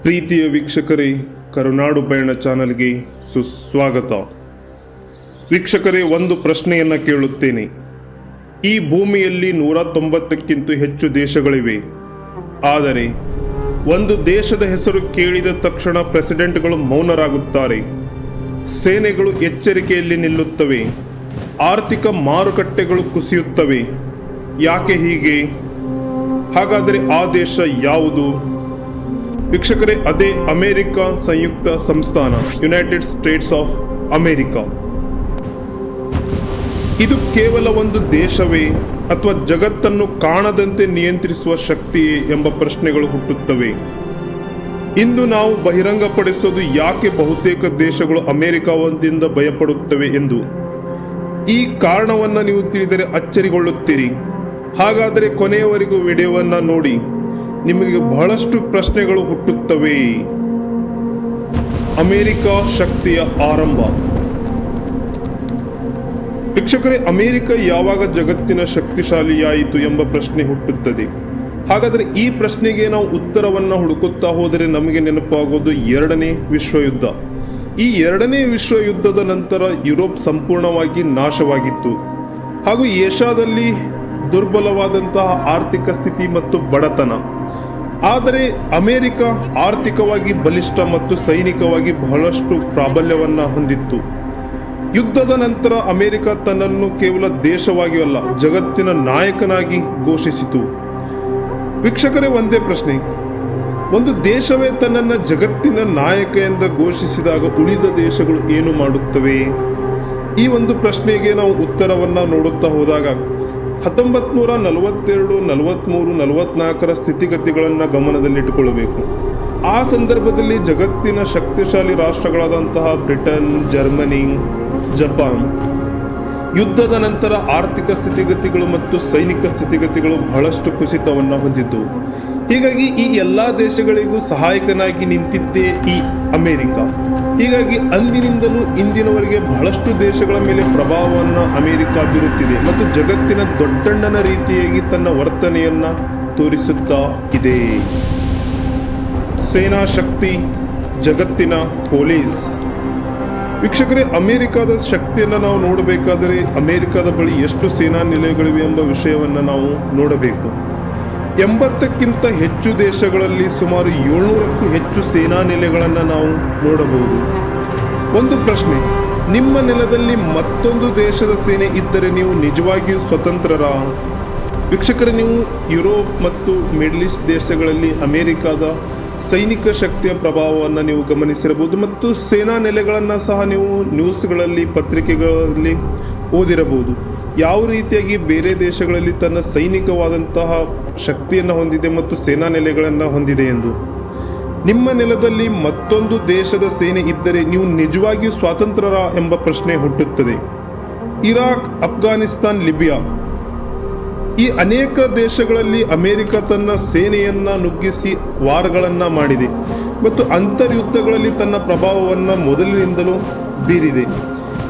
ಪ್ರೀತಿಯ ವೀಕ್ಷಕರೇ, ಕರುನಾಡು ಪಯಣ ಚಾನಲ್ಗೆ ಸುಸ್ವಾಗತ. ವೀಕ್ಷಕರೇ, ಒಂದು ಪ್ರಶ್ನೆಯನ್ನು ಕೇಳುತ್ತೇನೆ. ಈ ಭೂಮಿಯಲ್ಲಿ 190ಕ್ಕಿಂತ ಹೆಚ್ಚು ದೇಶಗಳಿವೆ. ಆದರೆ ಒಂದು ದೇಶದ ಹೆಸರು ಕೇಳಿದ ತಕ್ಷಣ ಪ್ರೆಸಿಡೆಂಟ್ಗಳು ಮೌನರಾಗುತ್ತಾರೆ. ಸೇನೆಗಳು ಎಚ್ಚರಿಕೆಯಲ್ಲಿ ನಿಲ್ಲುತ್ತವೆ. ಆರ್ಥಿಕ ಮಾರುಕಟ್ಟೆಗಳು ಕುಸಿಯುತ್ತವೆ. ಯಾಕೆ ಹೀಗೆ? ಹಾಗಾದರೆ ಆ ದೇಶ ಯಾವುದು? ವೀಕ್ಷಕರೇ, ಅದೇ ಅಮೆರಿಕ ಸಂಯುಕ್ತ ಸಂಸ್ಥಾನ, ಯುನೈಟೆಡ್ ಸ್ಟೇಟ್ಸ್ ಆಫ್ ಅಮೆರಿಕಾ. ಇದು ಕೇವಲ ಒಂದು ದೇಶವೇ ಅಥವಾ ಜಗತ್ತನ್ನು ಕಾಣದಂತೆ ನಿಯಂತ್ರಿಸುವ ಶಕ್ತಿಯೇ ಎಂಬ ಪ್ರಶ್ನೆಗಳು ಹುಟ್ಟುತ್ತವೆ. ಇಂದು ನಾವು ಬಹಿರಂಗಪಡಿಸೋದು ಯಾಕೆ ಬಹುತೇಕ ದೇಶಗಳು ಅಮೆರಿಕದಿಂದ ಭಯಪಡುತ್ತವೆ ಎಂದು. ಈ ಕಾರಣವನ್ನು ನೀವು ತಿಳಿದರೆ ಅಚ್ಚರಿಗೊಳ್ಳುತ್ತೀರಿ. ಹಾಗಾದರೆ ಕೊನೆಯವರೆಗೂ ವಿಡಿಯೋವನ್ನು ನೋಡಿ. ನಿಮಗೆ ಬಹಳಷ್ಟು ಪ್ರಶ್ನೆಗಳು ಹುಟ್ಟುತ್ತವೆ. ಅಮೆರಿಕ ಶಕ್ತಿಯ ಆರಂಭ. ವೀಕ್ಷಕರೇ, ಅಮೆರಿಕ ಯಾವಾಗ ಜಗತ್ತಿನ ಶಕ್ತಿಶಾಲಿಯಾಯಿತು ಎಂಬ ಪ್ರಶ್ನೆ ಹುಟ್ಟುತ್ತದೆ. ಹಾಗಾದರೆ ಈ ಪ್ರಶ್ನೆಗೆ ನಾವು ಉತ್ತರವನ್ನು ಹುಡುಕುತ್ತಾ ಹೋದರೆ ನಮಗೆ ನೆನಪಾಗೋದು ಎರಡನೇ ವಿಶ್ವಯುದ್ಧ. ಈ ಎರಡನೇ ವಿಶ್ವಯುದ್ಧದ ನಂತರ ಯುರೋಪ್ ಸಂಪೂರ್ಣವಾಗಿ ನಾಶವಾಗಿತ್ತು ಹಾಗೂ ಏಷ್ಯಾದಲ್ಲಿ ದುರ್ಬಲವಾದಂತಹ ಆರ್ಥಿಕ ಸ್ಥಿತಿ ಮತ್ತು ಬಡತನ. ಆದರೆ ಅಮೆರಿಕ ಆರ್ಥಿಕವಾಗಿ ಬಲಿಷ್ಠ ಮತ್ತು ಸೈನಿಕವಾಗಿ ಬಹಳಷ್ಟು ಪ್ರಾಬಲ್ಯವನ್ನು ಹೊಂದಿತ್ತು. ಯುದ್ಧದ ನಂತರ ಅಮೆರಿಕ ತನ್ನನ್ನು ಕೇವಲ ದೇಶವಾಗಿ ಅಲ್ಲ, ಜಗತ್ತಿನ ನಾಯಕನಾಗಿ ಘೋಷಿಸಿತು. ವೀಕ್ಷಕರೇ, ಒಂದೇ ಪ್ರಶ್ನೆ. ಒಂದು ದೇಶವೇ ತನ್ನನ್ನು ಜಗತ್ತಿನ ನಾಯಕ ಎಂದು ಘೋಷಿಸಿದಾಗ ಉಳಿದ ದೇಶಗಳು ಏನು ಮಾಡುತ್ತವೆ? ಈ ಒಂದು ಪ್ರಶ್ನೆಗೆ ನಾವು ಉತ್ತರವನ್ನು ನೋಡುತ್ತಾ ಹೋದಾಗ 1942, 43, 44 ಸ್ಥಿತಿಗತಿಗಳನ್ನು ಗಮನದಲ್ಲಿಟ್ಟುಕೊಳ್ಳಬೇಕು. ಆ ಸಂದರ್ಭದಲ್ಲಿ ಜಗತ್ತಿನ ಶಕ್ತಿಶಾಲಿ ರಾಷ್ಟ್ರಗಳಾದಂತಹ ಬ್ರಿಟನ್, ಜರ್ಮನಿ, ಜಪಾನ್ ಯುದ್ಧದ ನಂತರ ಆರ್ಥಿಕ ಸ್ಥಿತಿಗತಿಗಳು ಮತ್ತು ಸೈನಿಕ ಸ್ಥಿತಿಗತಿಗಳು ಬಹಳಷ್ಟು ಕುಸಿತವನ್ನು ಹೊಂದಿದ್ದವು. ಹೀಗಾಗಿ ಈ ಎಲ್ಲ ದೇಶಗಳಿಗೂ ಸಹಾಯಕನಾಗಿ ನಿಂತಿದ್ದೇ ಈ ಅಮೆರಿಕ. ಹೀಗಾಗಿ ಅಂದಿನಿಂದಲೂ ಇಂದಿನವರೆಗೆ ಬಹಳಷ್ಟು ದೇಶಗಳ ಮೇಲೆ ಪ್ರಭಾವವನ್ನು ಅಮೆರಿಕ ಬೀರುತ್ತಿದೆ ಮತ್ತು ಜಗತ್ತಿನ ದೊಡ್ಡಣ್ಣನ ರೀತಿಯಾಗಿ ತನ್ನ ವರ್ತನೆಯನ್ನು ತೋರಿಸುತ್ತಾ ಇದೆ. ಸೇನಾ ಶಕ್ತಿ, ಜಗತ್ತಿನ ಪೊಲೀಸ್. ವೀಕ್ಷಕರೇ, ಅಮೆರಿಕದ ಶಕ್ತಿಯನ್ನು ನಾವು ನೋಡಬೇಕಾದರೆ ಅಮೆರಿಕದ ಬಳಿ ಎಷ್ಟು ಸೇನಾ ನೆಲೆಗಳಿವೆ ಎಂಬ ವಿಷಯವನ್ನು ನಾವು ನೋಡಬೇಕು. 80ಕ್ಕಿಂತ ಹೆಚ್ಚು ದೇಶಗಳಲ್ಲಿ ಸುಮಾರು 700ಕ್ಕೂ ಹೆಚ್ಚು ಸೇನಾ ನೆಲೆಗಳನ್ನು ನಾವು ನೋಡಬಹುದು. ಒಂದು ಪ್ರಶ್ನೆ, ನಿಮ್ಮ ನೆಲದಲ್ಲಿ ಮತ್ತೊಂದು ದೇಶದ ಸೇನೆ ಇದ್ದರೆ ನೀವು ನಿಜವಾಗಿಯೂ ಸ್ವತಂತ್ರರಾ? ವೀಕ್ಷಕರೇ, ನೀವು ಯುರೋಪ್ ಮತ್ತು ಮಿಡಲ್ ಈಸ್ಟ್ ದೇಶಗಳಲ್ಲಿ ಅಮೆರಿಕದ ಸೈನಿಕ ಶಕ್ತಿಯ ಪ್ರಭಾವವನ್ನು ನೀವು ಗಮನಿಸಿರಬಹುದು ಮತ್ತು ಸೇನಾ ನೆಲೆಗಳನ್ನು ಸಹ ನೀವು ನ್ಯೂಸ್ಗಳಲ್ಲಿ, ಪತ್ರಿಕೆಗಳಲ್ಲಿ ಓದಿರಬಹುದು. ಯಾವ ರೀತಿಯಾಗಿ ಬೇರೆ ದೇಶಗಳಲ್ಲಿ ತನ್ನ ಸೈನಿಕವಾದಂತಹ ಶಕ್ತಿಯನ್ನು ಹೊಂದಿದೆ ಮತ್ತು ಸೇನಾ ನೆಲೆಗಳನ್ನು ಹೊಂದಿದೆ ಎಂದು. ನಿಮ್ಮ ನೆಲದಲ್ಲಿ ಮತ್ತೊಂದು ದೇಶದ ಸೇನೆ ಇದ್ದರೆ ನೀವು ನಿಜವಾಗಿಯೂ ಸ್ವಾತಂತ್ರ್ಯರಾ ಎಂಬ ಪ್ರಶ್ನೆ ಹುಟ್ಟುತ್ತದೆ. ಇರಾಕ್, ಅಫ್ಘಾನಿಸ್ತಾನ್, ಲಿಬಿಯಾ ಈ ಅನೇಕ ದೇಶಗಳಲ್ಲಿ ಅಮೆರಿಕ ತನ್ನ ಸೇನೆಯನ್ನು ನುಗ್ಗಿಸಿ ವಾರ್ಗಳನ್ನು ಮಾಡಿದೆ ಮತ್ತು ಅಂತರ್ಯುದ್ಧಗಳಲ್ಲಿ ತನ್ನ ಪ್ರಭಾವವನ್ನು ಮೊದಲಿನಿಂದಲೂ ಬೀರಿದೆ.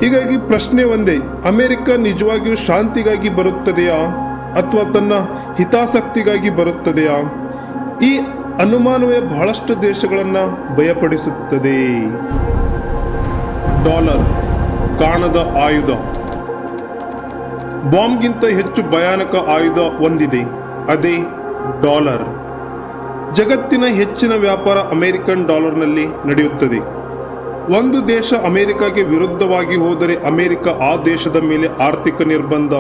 ಹೀಗಾಗಿ ಪ್ರಶ್ನೆ ಒಂದೇ, ಅಮೆರಿಕ ನಿಜವಾಗಿಯೂ ಶಾಂತಿಗಾಗಿ ಬರುತ್ತದೆಯಾ ಅಥವಾ ತನ್ನ ಹಿತಾಸಕ್ತಿಗಾಗಿ ಬರುತ್ತದೆಯಾ? ಈ ಅನುಮಾನವೇ ಬಹಳಷ್ಟು ದೇಶಗಳನ್ನು ಭಯಪಡಿಸುತ್ತದೆ. ಡಾಲರ್, ಕಾಣದ ಆಯುಧ. ಬಾಂಬ್ಗಿಂತ ಹೆಚ್ಚು ಭಯಾನಕ ಆಯುಧ ಒಂದಿದೆ, ಅದೇ ಡಾಲರ್. ಜಗತ್ತಿನ ಹೆಚ್ಚಿನ ವ್ಯಾಪಾರ ಅಮೆರಿಕನ್ ಡಾಲರ್ನಲ್ಲಿ ನಡೆಯುತ್ತದೆ. ಒಂದು ದೇಶ ಅಮೆರಿಕಾಗೆ ವಿರುದ್ಧವಾಗಿ ಹೋದರೆ ಅಮೆರಿಕ ಆ ದೇಶದ ಮೇಲೆ ಆರ್ಥಿಕ ನಿರ್ಬಂಧ,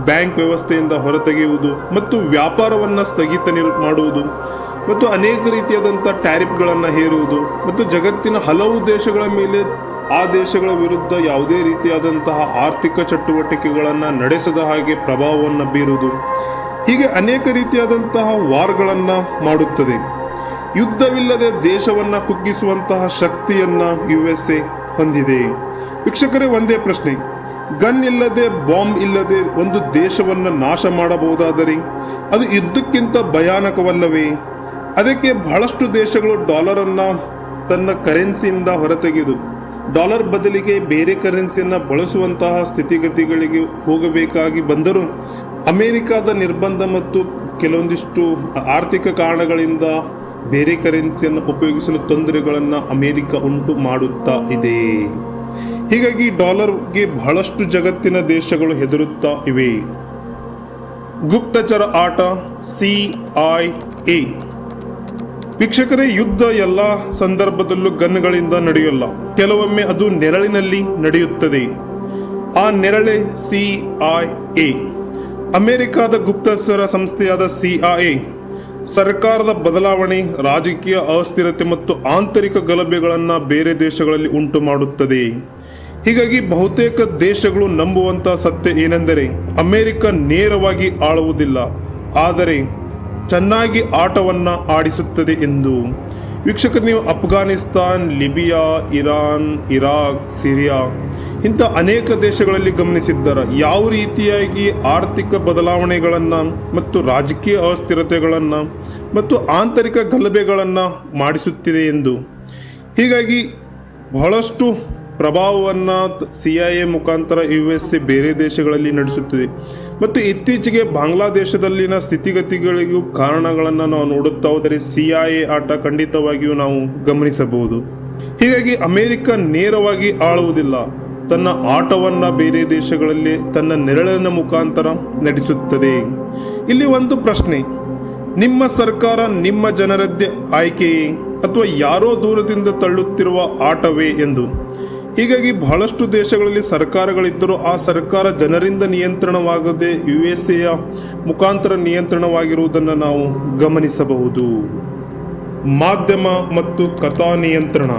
ಬ್ಯಾಂಕ್ ವ್ಯವಸ್ಥೆಯಿಂದ ಹೊರತೆಗೆಯುವುದು ಮತ್ತು ವ್ಯಾಪಾರವನ್ನು ಸ್ಥಗಿತ ಮಾಡುವುದು ಮತ್ತು ಅನೇಕ ರೀತಿಯಾದಂಥ ಟ್ಯಾರಿಫ್ಗಳನ್ನು ಹೇರುವುದು ಮತ್ತು ಜಗತ್ತಿನ ಹಲವು ದೇಶಗಳ ಮೇಲೆ ಆ ದೇಶಗಳ ವಿರುದ್ಧ ಯಾವುದೇ ರೀತಿಯಾದಂತಹ ಆರ್ಥಿಕ ಚಟುವಟಿಕೆಗಳನ್ನು ನಡೆಸದ ಹಾಗೆ ಪ್ರಭಾವವನ್ನು ಬೀರುವುದು. ಹೀಗೆ ಅನೇಕ ರೀತಿಯಾದಂತಹ ವಾರ್ಗಳನ್ನು ಮಾಡುತ್ತದೆ. ಯುದ್ಧವಿಲ್ಲದೆ ದೇಶವನ್ನು ಕುಗ್ಗಿಸುವಂತಹ ಶಕ್ತಿಯನ್ನು USA ಹೊಂದಿದೆ. ವೀಕ್ಷಕರೇ, ಒಂದೇ ಪ್ರಶ್ನೆ. ಗನ್ ಇಲ್ಲದೆ, ಬಾಂಬ್ ಇಲ್ಲದೆ ಒಂದು ದೇಶವನ್ನು ನಾಶ ಮಾಡಬಹುದಾದರೆ ಅದು ಯುದ್ಧಕ್ಕಿಂತ ಭಯಾನಕವಲ್ಲವೇ? ಅದಕ್ಕೆ ಬಹಳಷ್ಟು ದೇಶಗಳು ಡಾಲರನ್ನು ತನ್ನ ಕರೆನ್ಸಿಯಿಂದ ಹೊರತೆಗೆದು ಡಾಲರ್ ಬದಲಿಗೆ ಬೇರೆ ಕರೆನ್ಸಿಯನ್ನು ಬಳಸುವಂತಹ ಸ್ಥಿತಿಗತಿಗಳಿಗೆ ಹೋಗಬೇಕಾಗಿ ಬಂದರೂ ಅಮೆರಿಕದ ನಿರ್ಬಂಧ ಮತ್ತು ಕೆಲವೊಂದಿಷ್ಟು ಆರ್ಥಿಕ ಕಾರಣಗಳಿಂದ ಬೇರೆ ಕರೆನ್ಸಿಯನ್ನು ಉಪಯೋಗಿಸಲು ತೊಂದರೆಗಳನ್ನು ಅಮೆರಿಕ ಉಂಟು ಮಾಡುತ್ತಾ ಇದೆ. ಹೀಗಾಗಿ ಡಾಲರ್ಗೆ ಬಹಳಷ್ಟು ಜಗತ್ತಿನ ದೇಶಗಳು ಹೆದರುತ್ತಾ ಇವೆ. ಗುಪ್ತಚರ ಆಟ CIA. ವೀಕ್ಷಕರೇ, ಯುದ್ಧ ಎಲ್ಲ ಸಂದರ್ಭದಲ್ಲೂ ಗನ್ಗಳಿಂದ ನಡೆಯಲ್ಲ. ಕೆಲವೊಮ್ಮೆ ಅದು ನೆರಳಿನಲ್ಲಿ ನಡೆಯುತ್ತದೆ. ಆ ನೆರಳೆ CIA. ಅಮೆರಿಕದ ಗುಪ್ತಚರ ಸಂಸ್ಥೆಯಾದ CIA ಸರ್ಕಾರದ ಬದಲಾವಣೆ, ರಾಜಕೀಯ ಅಸ್ಥಿರತೆ ಮತ್ತು ಆಂತರಿಕ ಗಲಭೆಗಳನ್ನು ಬೇರೆ ದೇಶಗಳಲ್ಲಿ ಉಂಟು ಮಾಡುತ್ತದೆ. ಹೀಗಾಗಿ ಬಹುತೇಕ ದೇಶಗಳು ನಂಬುವಂಥ ಸತ್ಯ ಏನೆಂದರೆ ಅಮೆರಿಕ ನೇರವಾಗಿ ಆಳುವುದಿಲ್ಲ, ಆದರೆ ಚೆನ್ನಾಗಿ ಆಟವನ್ನು ಆಡಿಸುತ್ತದೆ ಎಂದು. ವೀಕ್ಷಕರು, ನೀವು Afghanistan, Libya, Iran, Iraq, Syria ಇಂಥ ಅನೇಕ ದೇಶಗಳಲ್ಲಿ ಗಮನಿಸಿದ್ದಾರೆ ಯಾವ ರೀತಿಯಾಗಿ ಆರ್ಥಿಕ ಬದಲಾವಣೆಗಳನ್ನು ಮತ್ತು ರಾಜಕೀಯ ಅಸ್ಥಿರತೆಗಳನ್ನು ಮತ್ತು ಆಂತರಿಕ ಗಲಭೆಗಳನ್ನು ಮಾಡಿಸುತ್ತಿದೆ ಎಂದು. ಹೀಗಾಗಿ ಬಹಳಷ್ಟು ಪ್ರಭಾವವನ್ನು CIA ಮುಖಾಂತರ USA ಬೇರೆ ದೇಶಗಳಲ್ಲಿ ನಡೆಸುತ್ತಿದೆ. ಮತ್ತು ಇತ್ತೀಚೆಗೆ ಬಾಂಗ್ಲಾದೇಶದಲ್ಲಿನ ಸ್ಥಿತಿಗತಿಗಳಿಗೂ ಕಾರಣಗಳನ್ನು ನಾವು ನೋಡುತ್ತಾ ಹೋದರೆ CIA ಆಟ ಖಂಡಿತವಾಗಿಯೂ ನಾವು ಗಮನಿಸಬಹುದು. ಹೀಗಾಗಿ ಅಮೆರಿಕ ನೇರವಾಗಿ ಆಳುವುದಿಲ್ಲ, ತನ್ನ ಆಟವನ್ನು ಬೇರೆ ದೇಶಗಳಲ್ಲಿ ತನ್ನ ನೆರಳಿನ ಮುಖಾಂತರ ನಡೆಸುತ್ತದೆ. ಇಲ್ಲಿ ಒಂದು ಪ್ರಶ್ನೆ, ನಿಮ್ಮ ಸರ್ಕಾರ ನಿಮ್ಮ ಜನರದ್ದೇ ಆಯ್ಕೆಯೇ ಅಥವಾ ಯಾರೋ ದೂರದಿಂದ ತಳ್ಳುತ್ತಿರುವ ಆಟವೇ ಎಂದು. ಹೀಗಾಗಿ ಬಹಳಷ್ಟು ದೇಶಗಳಲ್ಲಿ ಸರ್ಕಾರಗಳಿದ್ದರೂ ಆ ಸರ್ಕಾರ ಜನರಿಂದ ನಿಯಂತ್ರಣವಾಗದೆ USA ಮುಖಾಂತರ ನಿಯಂತ್ರಣವಾಗಿರುವುದನ್ನು ನಾವು ಗಮನಿಸಬಹುದು. ಮಾಧ್ಯಮ ಮತ್ತು ಕಥಾ ನಿಯಂತ್ರಣ.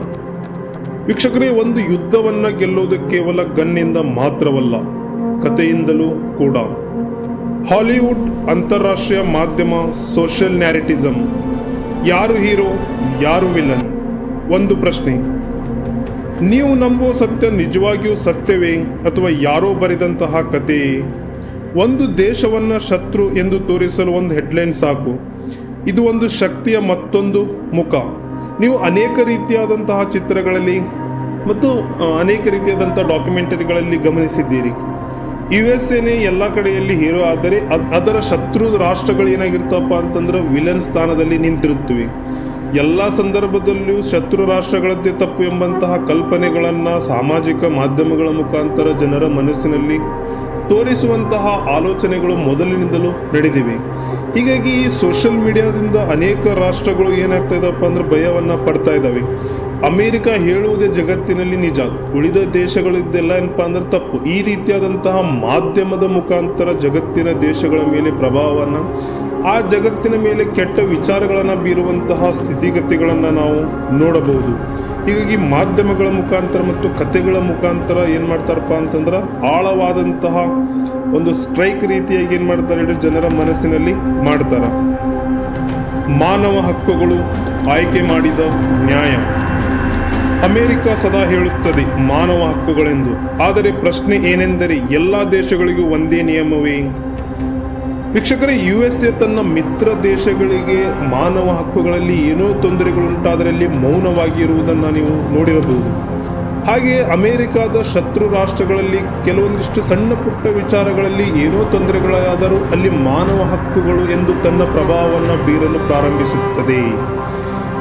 ವೀಕ್ಷಕರೇ, ಒಂದು ಯುದ್ಧವನ್ನು ಗೆಲ್ಲುವುದು ಕೇವಲ ಗನ್ನಿಂದ ಮಾತ್ರವಲ್ಲ, ಕಥೆಯಿಂದಲೂ ಕೂಡ. ಹಾಲಿವುಡ್, ಅಂತಾರಾಷ್ಟ್ರೀಯ ಮಾಧ್ಯಮ, ಸೋಷಿಯಲ್ ನ್ಯಾರೇಟಿಸಮ್. ಯಾರು ಹೀರೋ, ಯಾರು ವಿಲನ್? ಒಂದು ಪ್ರಶ್ನೆ. ನೀವು ನಂಬುವ ಸತ್ಯ ನಿಜವಾಗಿಯೂ ಸತ್ಯವೇ ಅಥವಾ ಯಾರೋ ಬರೆದಂತಹ ಕಥೆಯೇ? ಒಂದು ದೇಶವನ್ನು ಶತ್ರು ಎಂದು ತೋರಿಸಲು ಒಂದು ಹೆಡ್ಲೈನ್ ಸಾಕು. ಇದು ಒಂದು ಶಕ್ತಿಯ ಮತ್ತೊಂದು ಮುಖ. ನೀವು ಅನೇಕ ರೀತಿಯಾದಂತಹ ಚಿತ್ರಗಳಲ್ಲಿ ಮತ್ತು ಅನೇಕ ರೀತಿಯಾದಂಥ ಡಾಕ್ಯುಮೆಂಟರಿಗಳಲ್ಲಿ ಗಮನಿಸಿದ್ದೀರಿ. USA ಎಲ್ಲ ಕಡೆಯಲ್ಲಿ ಹೀರೋ ಆದರೆ ಅದರ ಶತ್ರು ರಾಷ್ಟ್ರಗಳು ಏನಾಗಿರ್ತಪ್ಪ ಅಂತಂದ್ರೆ ವಿಲನ್ ಸ್ಥಾನದಲ್ಲಿ ನಿಂತಿರುತ್ತವೆ. ಎಲ್ಲ ಸಂದರ್ಭದಲ್ಲಿಯೂ ಶತ್ರು ರಾಷ್ಟ್ರಗಳದ್ದೇ ತಪ್ಪು ಎಂಬಂತಹ ಕಲ್ಪನೆಗಳನ್ನು ಸಾಮಾಜಿಕ ಮಾಧ್ಯಮಗಳ ಮುಖಾಂತರ ಜನರ ಮನಸ್ಸಿನಲ್ಲಿ ತೋರಿಸುವಂತಹ ಆಲೋಚನೆಗಳು ಮೊದಲಿನಿಂದಲೂ ನಡೆದಿವೆ. ಹೀಗಾಗಿ ಈ ಸೋಷಿಯಲ್ ಮೀಡಿಯಾದಿಂದ ಅನೇಕ ರಾಷ್ಟ್ರಗಳು ಏನಾಗ್ತಾ ಇದಪ್ಪ ಅಂದ್ರೆ ಭಯವನ್ನು ಪಡ್ತಾ ಇದ್ದಾವೆ. ಅಮೆರಿಕ ಹೇಳುವುದೇ ಜಗತ್ತಿನಲ್ಲಿ ನಿಜ, ಉಳಿದ ದೇಶಗಳಿದ್ದೆಲ್ಲ ಏನಪ್ಪ ಅಂದ್ರೆ ತಪ್ಪು. ಈ ರೀತಿಯಾದಂತಹ ಮಾಧ್ಯಮದ ಮುಖಾಂತರ ಜಗತ್ತಿನ ದೇಶಗಳ ಮೇಲೆ ಪ್ರಭಾವವನ್ನು, ಆ ಜಗತ್ತಿನ ಮೇಲೆ ಕೆಟ್ಟ ವಿಚಾರಗಳನ್ನು ಬೀರುವಂತಹ ಸ್ಥಿತಿಗತಿಗಳನ್ನು ನಾವು ನೋಡಬಹುದು. ಹೀಗಾಗಿ ಮಾಧ್ಯಮಗಳ ಮುಖಾಂತರ ಮತ್ತು ಕಥೆಗಳ ಮುಖಾಂತರ ಏನು ಮಾಡ್ತಾರಪ್ಪ ಅಂತಂದ್ರೆ ಆಳವಾದಂತಹ ಒಂದು ಸ್ಟ್ರೈಕ್ ರೀತಿಯಾಗಿ ಏನು ಮಾಡ್ತಾರೆ, ಜನರ ಮನಸ್ಸಿನಲ್ಲಿ ಮಾಡ್ತಾರೆ. ಮಾನವ ಹಕ್ಕುಗಳು, ಆಯ್ಕೆ ಮಾಡಿದ ನ್ಯಾಯ. ಅಮೆರಿಕ ಸದಾ ಹೇಳುತ್ತದೆ ಮಾನವ ಹಕ್ಕುಗಳೆಂದು, ಆದರೆ ಪ್ರಶ್ನೆ ಏನೆಂದರೆ ಎಲ್ಲ ದೇಶಗಳಿಗೂ ಒಂದೇ ನಿಯಮವೇ? ವೀಕ್ಷಕರೇ, USA ತನ್ನ ಮಿತ್ರ ದೇಶಗಳಿಗೆ ಮಾನವ ಹಕ್ಕುಗಳಲ್ಲಿ ಏನೋ ತೊಂದರೆಗಳುಂಟಾದರಲ್ಲಿ ಮೌನವಾಗಿ ಇರುವುದನ್ನು ನೀವು ನೋಡಿರಬಹುದು. ಹಾಗೆಯೇ ಅಮೆರಿಕದ ಶತ್ರು ರಾಷ್ಟ್ರಗಳಲ್ಲಿ ಕೆಲವೊಂದಿಷ್ಟು ಸಣ್ಣ ಪುಟ್ಟ ವಿಚಾರಗಳಲ್ಲಿ ಏನೋ ತೊಂದರೆಗಳಾದರೂ ಅಲ್ಲಿ ಮಾನವ ಹಕ್ಕುಗಳು ಎಂದು ತನ್ನ ಪ್ರಭಾವವನ್ನು ಬೀರಲು ಪ್ರಾರಂಭಿಸುತ್ತದೆ.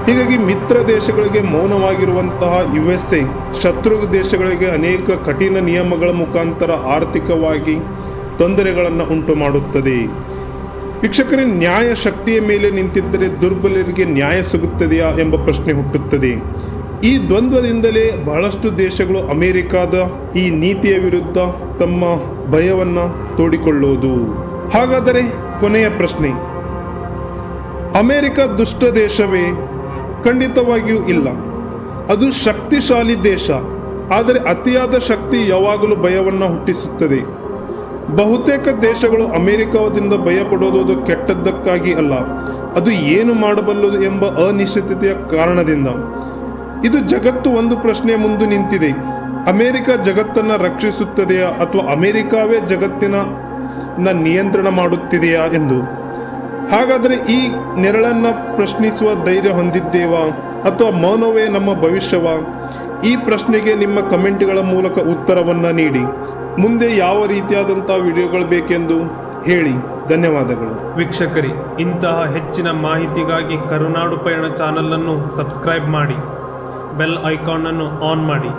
ಹೀಗಾಗಿ ಮಿತ್ರ ದೇಶಗಳಿಗೆ ಮೌನವಾಗಿರುವಂತಹ USA ಶತ್ರು ದೇಶಗಳಿಗೆ ಅನೇಕ ಕಠಿಣ ನಿಯಮಗಳ ಮುಖಾಂತರ ಆರ್ಥಿಕವಾಗಿ ತೊಂದರೆಗಳನ್ನು ಉಂಟು ಮಾಡುತ್ತದೆ. ವೀಕ್ಷಕರೇ, ನ್ಯಾಯ ಶಕ್ತಿಯ ಮೇಲೆ ನಿಂತಿದ್ದರೆ ದುರ್ಬಲರಿಗೆ ನ್ಯಾಯ ಸಿಗುತ್ತದೆಯಾ ಎಂಬ ಪ್ರಶ್ನೆ ಹುಟ್ಟುತ್ತದೆ. ಈ ದ್ವಂದ್ವದಿಂದಲೇ ಬಹಳಷ್ಟು ದೇಶಗಳು ಅಮೆರಿಕದ ಈ ನೀತಿಯ ವಿರುದ್ಧ ತಮ್ಮ ಭಯವನ್ನು ತೋಡಿಕೊಳ್ಳುವುದು. ಹಾಗಾದರೆ ಕೊನೆಯ ಪ್ರಶ್ನೆ, ಅಮೆರಿಕ ದುಷ್ಟ ದೇಶವೇ? ಖಂಡಿತವಾಗಿಯೂ ಇಲ್ಲ. ಅದು ಶಕ್ತಿಶಾಲಿ ದೇಶ, ಆದರೆ ಅತಿಯಾದ ಶಕ್ತಿ ಯಾವಾಗಲೂ ಭಯವನ್ನು ಹುಟ್ಟಿಸುತ್ತದೆ. ಬಹುತೇಕ ದೇಶಗಳು ಅಮೆರಿಕದಿಂದ ಭಯಪಡೋದು ಕೆಟ್ಟದ್ದಕ್ಕಾಗಿ ಅಲ್ಲ, ಅದು ಏನು ಮಾಡಬಲ್ಲದು ಎಂಬ ಅನಿಶ್ಚಿತತೆಯ ಕಾರಣದಿಂದ. ಇದು ಜಗತ್ತು ಒಂದು ಪ್ರಶ್ನೆಯ ಮುಂದೆ ನಿಂತಿದೆ, ಅಮೆರಿಕ ಜಗತ್ತನ್ನು ರಕ್ಷಿಸುತ್ತದೆಯಾ ಅಥವಾ ಅಮೆರಿಕವೇ ಜಗತ್ತಿನ ನಿಯಂತ್ರಣ ಮಾಡುತ್ತಿದೆಯಾ ಎಂದು. ಹಾಗಾದರೆ ಈ ನೆರಳನ್ನು ಪ್ರಶ್ನಿಸುವ ಧೈರ್ಯ ಹೊಂದಿದ್ದೇವಾ ಅಥವಾ ಮೌನವೇ ನಮ್ಮ ಭವಿಷ್ಯವಾ? ಈ ಪ್ರಶ್ನೆಗೆ ನಿಮ್ಮ ಕಮೆಂಟ್ಗಳ ಮೂಲಕ ಉತ್ತರವನ್ನು ನೀಡಿ. ಮುಂದೆ ಯಾವ ರೀತಿಯಾದಂಥ ವಿಡಿಯೋಗಳು ಬೇಕೆಂದು ಹೇಳಿ. ಧನ್ಯವಾದಗಳು. ವೀಕ್ಷಕರೇ, ಇಂತಹ ಹೆಚ್ಚಿನ ಮಾಹಿತಿಗಾಗಿ ಕರುನಾಡು ಪಯಣ ಚಾನಲ್ ಅನ್ನು ಸಬ್ಸ್ಕ್ರೈಬ್ ಮಾಡಿ, ಬೆಲ್ ಐಕಾನ್ ಅನ್ನು ಆನ್ ಮಾಡಿ.